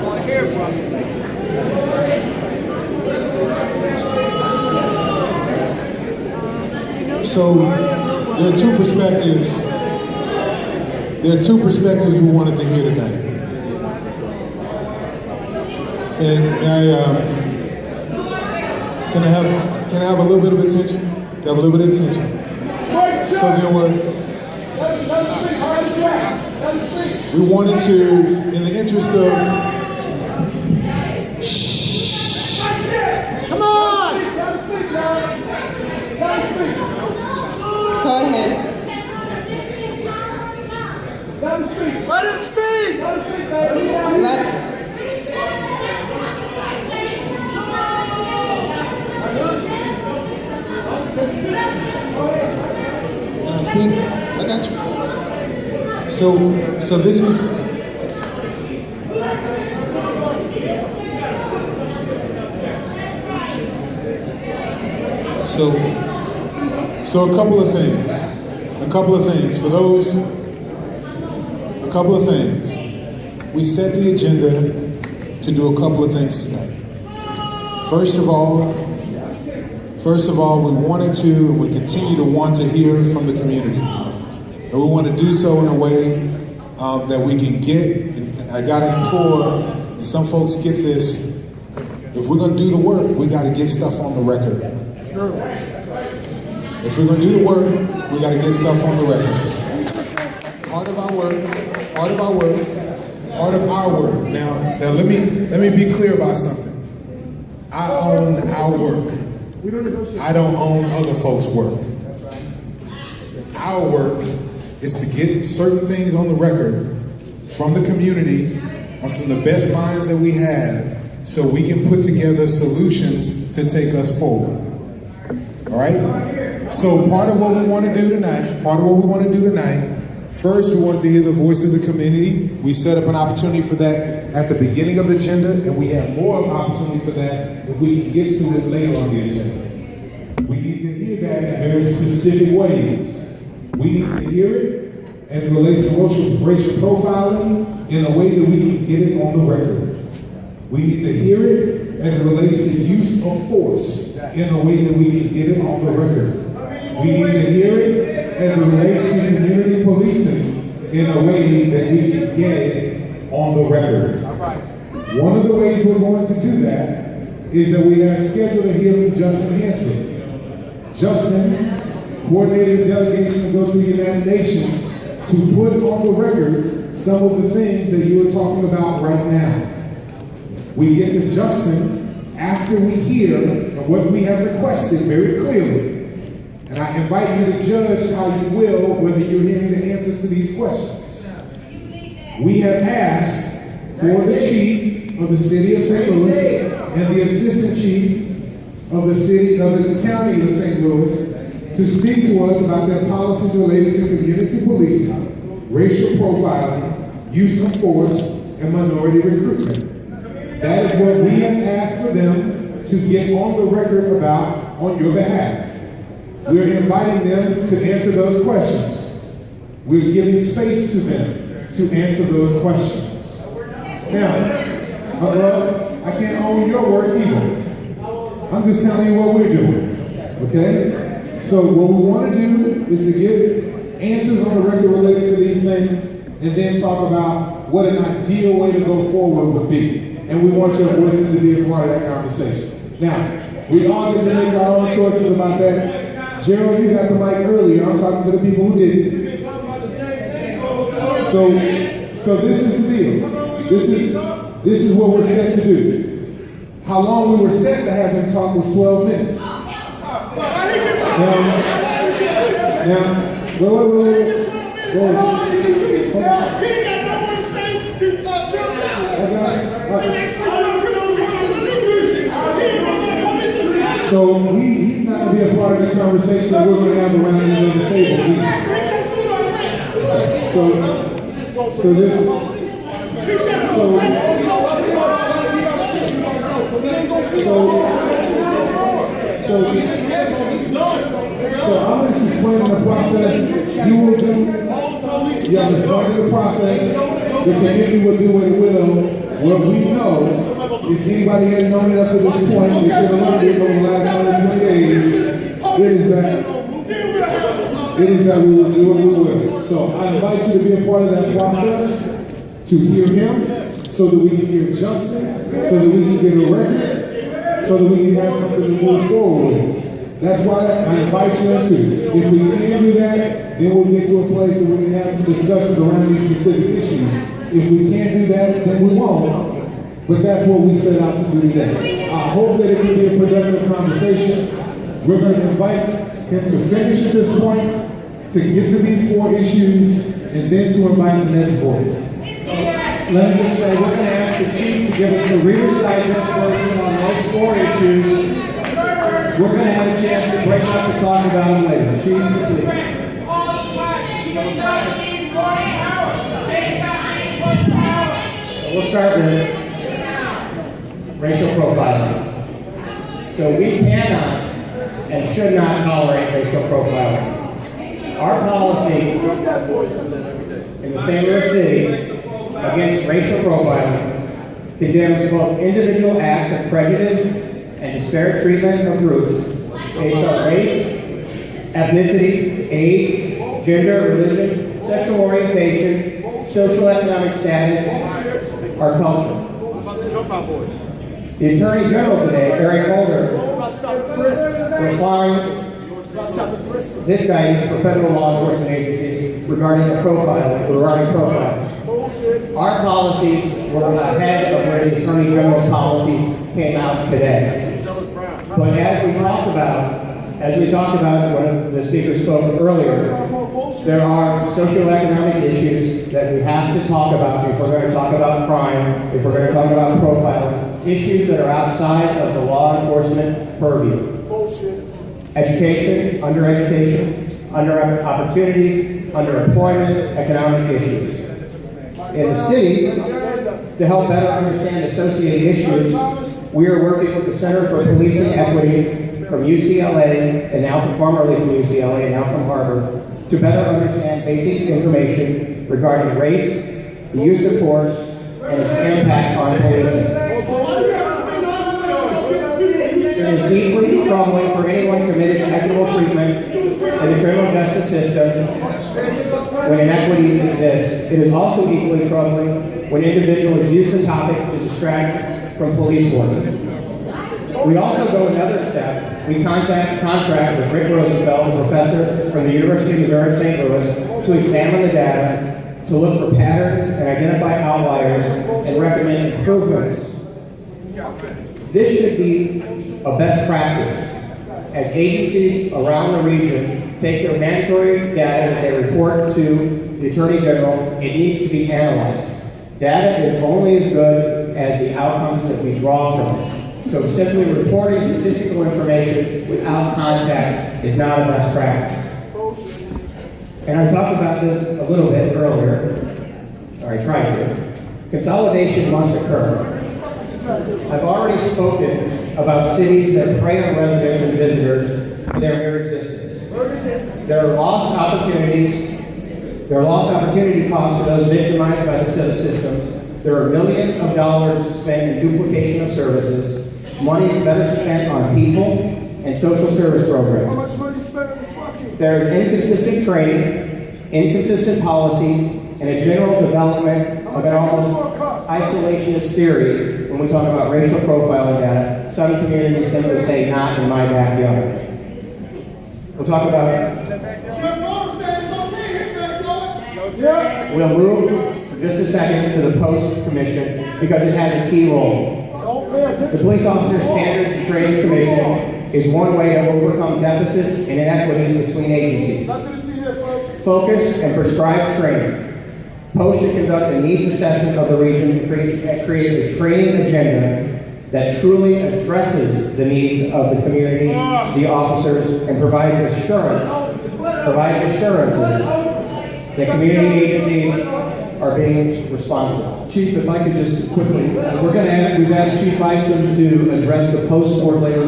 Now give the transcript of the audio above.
want to hear from you. So there are two perspectives. There are two perspectives we wanted to hear tonight. And can I have a little bit of attention? Can I have a little bit of attention? So there were. We wanted to, in the interest of. Shh. Come on! Go ahead. Let him speak! Can I speak? I got you. So this is. So a couple of things. For those, a couple of things. We set the agenda to do a couple of things tonight. First of all, we continue to want to hear from the community. And we want to do so in a way that we can get, and I got to implore, and some folks get this, if we're going to do the work, we got to get stuff on the record. If we're going to do the work, we got to get stuff on the record. Part of our work. Now let me be clear about something. I own our work. I don't own other folks' work. Our work is to get certain things on the record from the community and from the best minds that we have so we can put together solutions to take us forward. All right? So part of what we want to do tonight, first we wanted to hear the voice of the community. We set up an opportunity for that at the beginning of the agenda, and we have more of an opportunity for that if we can get to it later on the agenda. We need to hear that in very specific ways. We need to hear it as it relates to racial profiling in a way that we can get it on the record. We need to hear it as it relates to use of force in a way that we can get it on the record. We need to hear it as it relates to community policing in a way that we can get it on the record. One of the ways we're going to do that is that we have scheduled to hear from Justin Hansford. Justin coordinated a delegation to go to the United Nations to put on the record some of the things that you are talking about right now. We get to Justin after we hear what we have requested very clearly. And I invite you to judge how you will whether you're hearing the answers to these questions. We have asked for the chief of the city of St. Louis and the assistant chief of the county of St. Louis to speak to us about their policies related to community policing, racial profiling, use of force, and minority recruitment. That is what we have asked for them to get on the record about on your behalf. We're inviting them to answer those questions. We're giving space to them to answer those questions. Now, I can't own your work either. I'm just telling you what we're doing. Okay? So what we want to do is to give answers on the record related to these things and then talk about what an ideal way to go forward would be. And we want your voices to be a part of that conversation. Now, we all get to make our own choices about that. Gerald, you got the mic earlier. I'm talking to the people who didn't. So this is the deal. This is what we're set to do. How long we were set to have him talk was 12 minutes. So he's not going to be a part of this conversation that we're going to have around the table. So I'm just explaining the process. You will do. You have explained the process. The community will do what it will. What we know is anybody has known it up to this point, we should have learned it over the last 120 days, it is that we will do what we will. So I invite you to be a part of that process, to hear him, so that we can hear Justin, so that we can get a record, so that we can have something to move forward with. That's why I invite you into. If we can do that, then we'll get to a place where we can have some discussions around these specific issues. If we can't do that, then we won't. But that's what we set out to do today. I hope that it can be a productive conversation. We're going to invite him to finish at this point, to get to these 4 issues, and then to invite the next voice. Let me just say, we're going to ask the Chief to give us the Reader's Digest version on those 4 issues. We're going to have a chance to break up and talk about them later. Chief, please. We'll start with racial profiling. So we cannot and should not tolerate racial profiling. Our policy in the St. Louis City against racial profiling condemns both individual acts of prejudice and disparate treatment of groups based on race, ethnicity, age, gender, religion, sexual orientation, social economic status, or culture. The Attorney General today, Eric Holder, refined this guidance for federal law enforcement agencies regarding profiling. Our policies were ahead of where the Attorney General's policies came out today. But as we talked about when the speaker spoke earlier, there are socioeconomic issues that we have to talk about if we're going to talk about crime, if we're going to talk about profiling, issues that are outside of the law enforcement purview. Education, undereducation, under opportunities, underemployment, economic issues. In the city, to help better understand associated issues, we are working with the Center for Policing Equity from UCLA, and now formerly from UCLA, and now from Harvard, to better understand basic information regarding race, the use of force, and its impact on policing. It is deeply troubling for anyone committed to equitable treatment in the criminal justice system when inequities exist. It is also equally troubling when individuals use the topic to distract from police work. We also go another step. We contract with Rick Rosenfeld, a professor from the University of Missouri St. Louis, to examine the data, to look for patterns and identify outliers, and recommend improvements. This should be a best practice as agencies around the region take their mandatory data that they report to the Attorney General. It needs to be analyzed. Data is only as good as the outcomes that we draw from it. So simply reporting statistical information without context is not a best practice. And I talked about this a little bit earlier, or I tried to. Consolidation must occur. I've already spoken about cities that prey on residents and visitors in their mere existence. There are lost opportunities. There are lost opportunity costs to those victimized by the systems. There are millions of dollars spent in duplication of services. Money better spent on people and social service programs. How much money spent on this fucking? There is inconsistent training, inconsistent policies, and a general development of an almost isolationist theory when we talk about racial profiling data. Some communities simply say, not in my backyard. We'll talk about... We'll move for just a second to the Post Commission because it has a key role. The Police Officer Standards and Trainings Commission is one way to overcome deficits and inequities between agencies. Focus and prescribed training. Post should conduct a needs assessment of the region and create a training agenda that truly addresses the needs of the community, the officers, and provides assurances that community agencies are being responsible. Chief, if I could just quickly, we've asked Chief Dotson to address the post-court later.